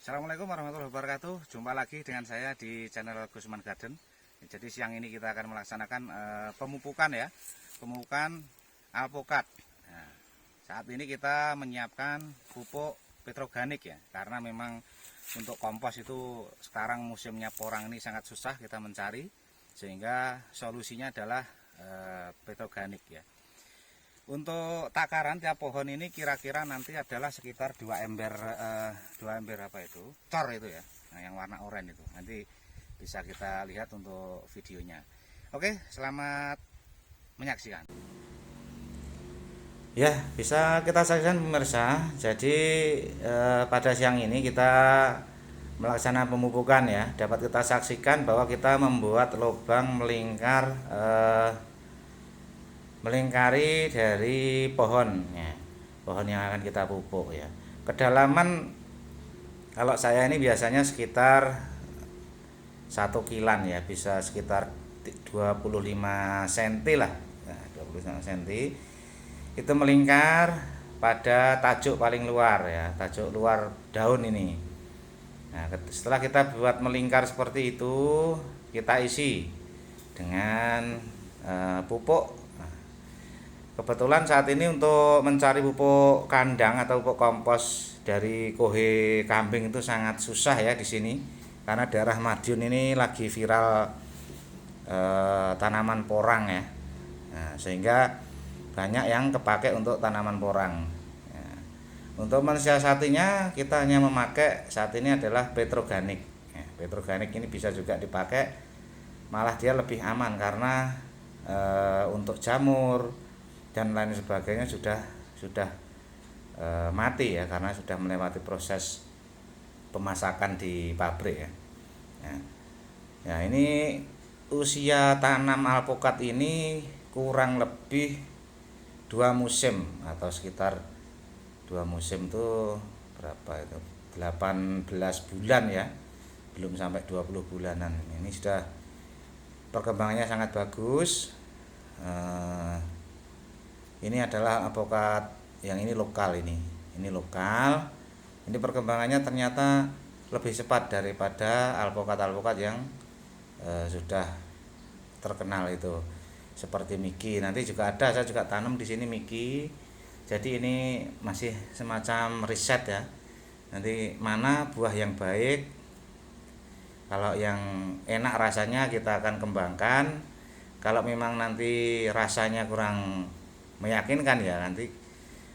Assalamualaikum warahmatullahi wabarakatuh. Jumpa lagi dengan saya di channel Gusman Garden. Jadi siang ini kita akan melaksanakan pemupukan ya, pemupukan alpukat. Nah, saat ini kita menyiapkan pupuk petroganik ya, karena memang untuk kompos itu sekarang musimnya porang ini sangat susah kita mencari, sehingga solusinya adalah petroganik ya. Untuk takaran tiap pohon ini kira-kira nanti adalah sekitar 2 ember apa itu? Cor itu ya. Nah, yang warna oranye itu. Nanti bisa kita lihat untuk videonya. Oke, selamat menyaksikan. Ya, bisa kita saksikan pemirsa. Jadi pada siang ini kita melaksanakan pemupukan ya. Dapat kita saksikan bahwa kita membuat lubang melingkari dari pohon ya, pohon yang akan kita pupuk ya. Kedalaman kalau saya ini biasanya sekitar 1 kilan ya, bisa sekitar 25 cm lah ya, 25 cm. Itu melingkar pada tajuk paling luar ya, tajuk luar daun ini. Nah, setelah kita buat melingkar seperti itu, kita isi dengan pupuk. Kebetulan saat ini untuk mencari pupuk kandang atau pupuk kompos dari kohe kambing itu sangat susah ya di sini, karena daerah Madiun ini lagi viral tanaman porang ya. Nah, sehingga banyak yang kepake untuk tanaman porang. Ya. Untuk mensiasatinya kita hanya memakai saat ini adalah petroganik. Ya, petroganik ini bisa juga dipakai, malah dia lebih aman karena untuk jamur dan lain sebagainya sudah mati ya, karena sudah melewati proses pemasakan di pabrik ya. Ya, ini usia tanam alpukat ini kurang lebih 2 musim atau sekitar 2 musim tuh berapa itu, 18 bulan ya, belum sampai 20 bulanan. Ini sudah perkembangannya sangat bagus. Ini adalah alpukat yang ini lokal, ini lokal. Ini perkembangannya ternyata lebih cepat daripada alpukat yang sudah terkenal itu, seperti Miki. Nanti juga ada, saya juga tanam di sini Miki. Jadi ini masih semacam riset ya. Nanti mana buah yang baik, kalau yang enak rasanya kita akan kembangkan. Kalau memang nanti rasanya kurang meyakinkan ya, nanti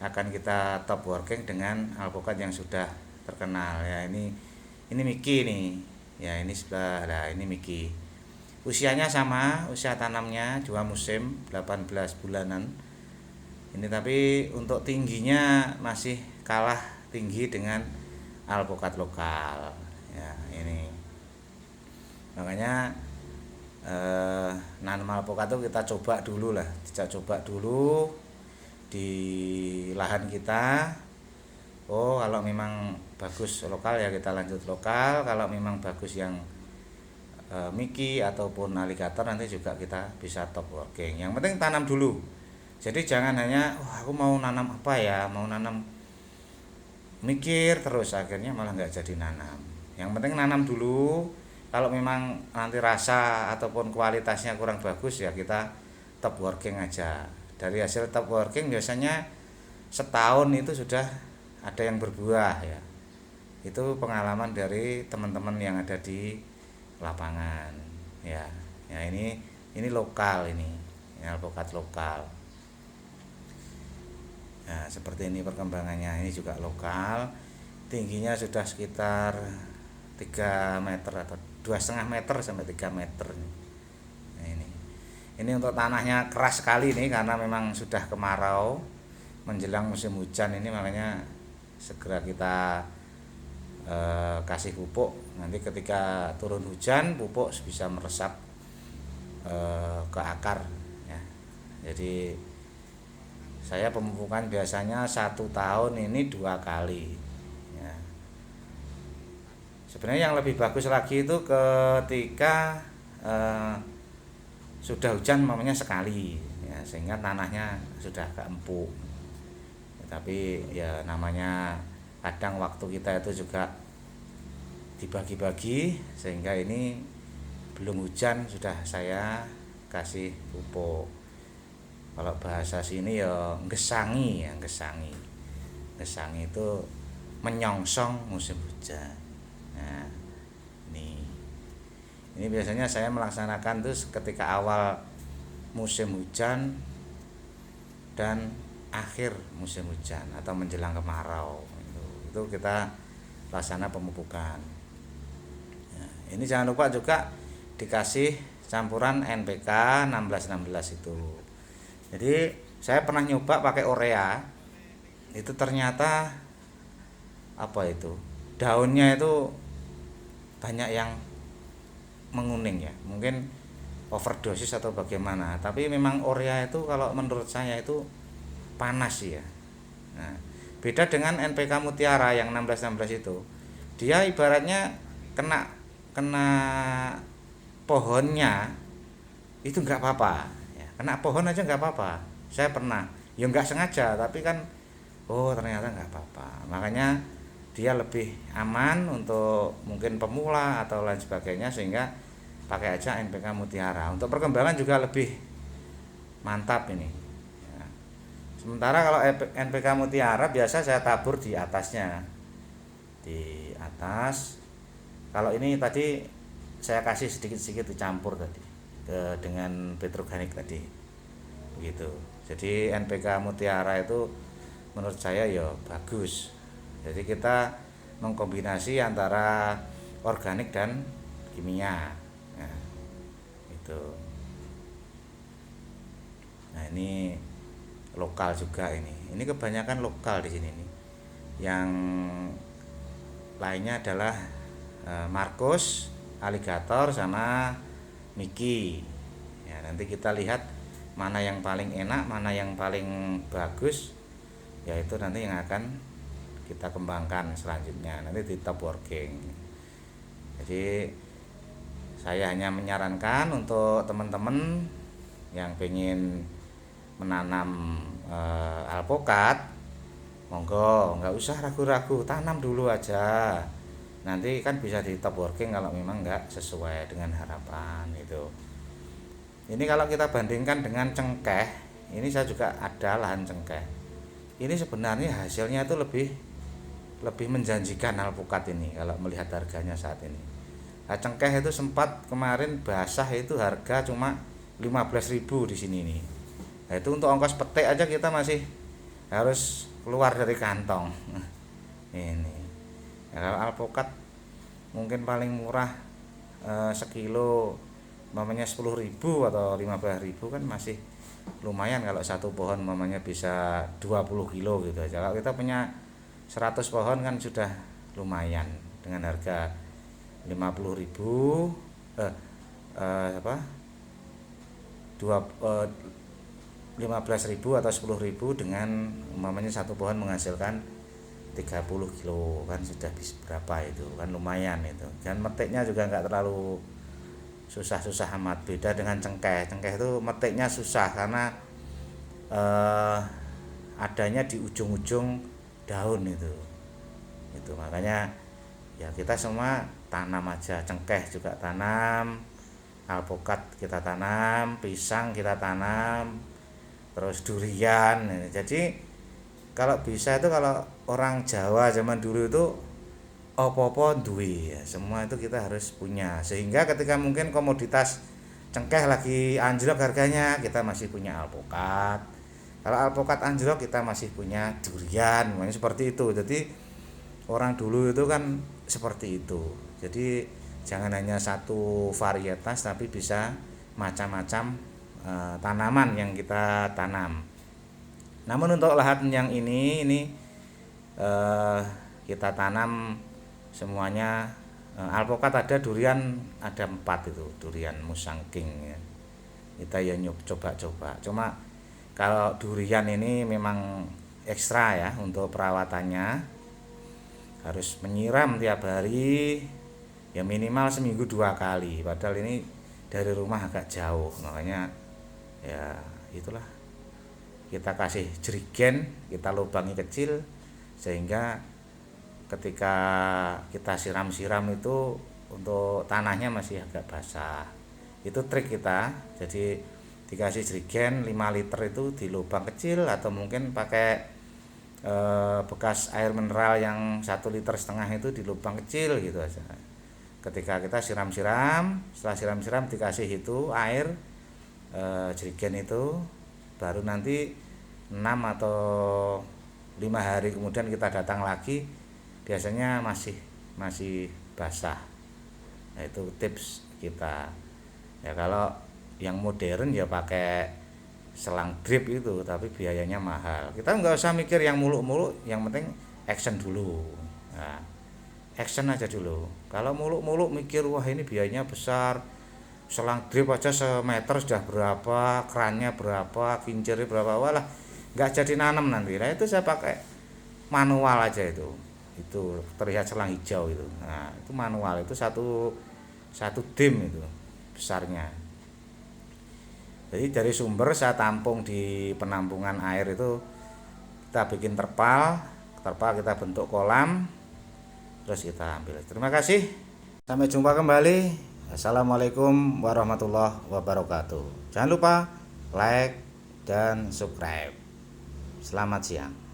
akan kita top working dengan alpukat yang sudah terkenal ya. Ini Miki nih ya, ini sebelah. Nah, ini Miki, usianya sama, usia tanamnya 2 musim 18 bulanan ini, tapi untuk tingginya masih kalah tinggi dengan alpukat lokal ya. Ini makanya nanam alpukat itu kita coba dulu di lahan kita. Oh, kalau memang bagus lokal ya kita lanjut lokal. Kalau memang bagus yang Miki ataupun alligator, nanti juga kita bisa top working. Yang penting tanam dulu. Jadi jangan hanya aku mau nanam apa ya, mau nanam, mikir terus akhirnya malah nggak jadi nanam. Yang penting nanam dulu. Kalau memang nanti rasa ataupun kualitasnya kurang bagus ya kita top working aja. Dari hasil top working biasanya setahun itu sudah ada yang berbuah ya. Itu pengalaman dari teman-teman yang ada di lapangan ya. Ya, ini lokal, ini alpukat lokal. Nah, seperti ini perkembangannya. Ini juga lokal. Tingginya sudah sekitar 3 meter atau 2,5 meter sampai 3 meter. Nah, ini untuk tanahnya keras sekali nih, karena memang sudah kemarau menjelang musim hujan ini, makanya segera kita kasih pupuk. Nanti ketika turun hujan pupuk bisa meresap ke akar ya. Jadi saya pemupukan biasanya 1 tahun ini 2 kali. Sebenarnya yang lebih bagus lagi itu ketika sudah hujan mamanya sekali ya, sehingga tanahnya sudah agak empuk. Ya, tapi ya namanya kadang waktu kita itu juga dibagi-bagi sehingga ini belum hujan sudah saya kasih pupuk. Kalau bahasa sini ya ngesangi, ya ngesangi. Ngesangi itu menyongsong musim hujan. Nah, ini biasanya saya melaksanakan tuh ketika awal musim hujan dan akhir musim hujan atau menjelang kemarau. Itu kita laksana pemupukan. Nah, ini jangan lupa juga dikasih campuran NPK 1616 itu. Jadi saya pernah nyoba pakai urea, itu ternyata apa itu, daunnya itu banyak yang menguning ya, mungkin overdosis atau bagaimana, tapi memang urea itu kalau menurut saya itu panas sih ya. Nah, beda dengan NPK Mutiara yang 1616 itu, dia ibaratnya kena kena pohonnya itu nggak apa-apa ya, kena pohon aja nggak apa-apa. Saya pernah ya nggak sengaja tapi kan, oh ternyata nggak apa-apa. Makanya dia lebih aman untuk mungkin pemula atau lain sebagainya, sehingga pakai aja NPK Mutiara. Untuk perkembangan juga lebih mantap ini ya. Sementara kalau NPK Mutiara biasa saya tabur di atasnya, di atas. Kalau ini tadi saya kasih sedikit-sedikit dicampur tadi dengan petroganik tadi begitu. Jadi NPK Mutiara itu menurut saya ya bagus. Jadi kita mengkombinasi antara organik dan kimia. Nah, itu. Nah, ini lokal juga ini. Ini kebanyakan lokal di sini nih. Yang lainnya adalah Markus, Alligator sama Mickey. Ya, nanti kita lihat mana yang paling enak, mana yang paling bagus. Yaitu nanti yang akan kita kembangkan selanjutnya nanti di top working. Jadi saya hanya menyarankan untuk teman-teman yang pengen menanam alpukat, monggo nggak usah ragu-ragu, tanam dulu aja. Nanti kan bisa di top working kalau memang nggak sesuai dengan harapan itu. Ini kalau kita bandingkan dengan cengkeh, ini saya juga ada lahan cengkeh. Ini sebenarnya hasilnya itu lebih menjanjikan alpukat ini kalau melihat harganya saat ini. Nah, cengkeh itu sempat kemarin basah itu harga cuma 15.000 di sini nih. Nah, itu untuk ongkos petik aja kita masih harus keluar dari kantong. Ini. Ya, kalau alpukat mungkin paling murah sekilo mamanya 10.000 atau 15.000 kan masih lumayan. Kalau satu pohon mamanya bisa 20 kilo gitu aja. Kalau kita punya 100 pohon kan sudah lumayan dengan harga 50.000 15.000 atau 10.000 dengan umpamanya satu pohon menghasilkan 30 kilo kan sudah bisa berapa itu kan lumayan itu. Dan metiknya juga nggak terlalu susah-susah amat, beda dengan cengkeh. Cengkeh itu metiknya susah karena adanya di ujung-ujung daun itu makanya ya kita semua tanam aja, cengkeh juga tanam, alpukat kita tanam, pisang kita tanam, terus durian. Jadi kalau bisa itu, kalau orang Jawa zaman dulu itu opo-opo duwe ya, semua itu kita harus punya, sehingga ketika mungkin komoditas cengkeh lagi anjlok harganya, kita masih punya alpukat. Kalau alpukat anjlok kita masih punya durian, makanya seperti itu. Jadi orang dulu itu kan seperti itu. Jadi jangan hanya satu varietas tapi bisa macam-macam tanaman yang kita tanam. Namun untuk lahan yang ini kita tanam semuanya alpukat ada, durian ada 4 itu, durian musangking ya. Kita ya coba-coba. Cuma kalau durian ini memang ekstra ya untuk perawatannya, harus menyiram tiap hari ya, minimal seminggu 2 kali. Padahal ini dari rumah agak jauh, makanya ya itulah, kita kasih jerigen, kita lubangi kecil sehingga ketika kita siram-siram itu untuk tanahnya masih agak basah. Itu trik kita. Jadi dikasih jerigen 5 liter itu di lubang kecil, atau mungkin pakai bekas air mineral yang 1,5 liter itu di lubang kecil gitu aja. Ketika kita siram-siram, setelah siram-siram dikasih itu air jerigen itu, baru nanti 6 atau 5 hari kemudian kita datang lagi, biasanya masih basah. Nah, itu tips kita. Ya kalau yang modern ya pakai selang drip itu, tapi biayanya mahal. Kita nggak usah mikir yang muluk-muluk, yang penting action dulu. Nah, action aja dulu. Kalau muluk-muluk mikir wah ini biayanya besar, selang drip aja semeter sudah berapa, kerannya berapa, kincirnya berapa, walah nggak jadi nanam nanti. Nah itu saya pakai manual aja itu terlihat selang hijau itu. Nah itu manual, itu satu dim itu besarnya. Jadi dari sumber saya tampung di penampungan air itu, kita bikin terpal kita bentuk kolam, terus kita ambil. Terima kasih, sampai jumpa kembali. Assalamualaikum warahmatullahi wabarakatuh. Jangan lupa like dan subscribe. Selamat siang.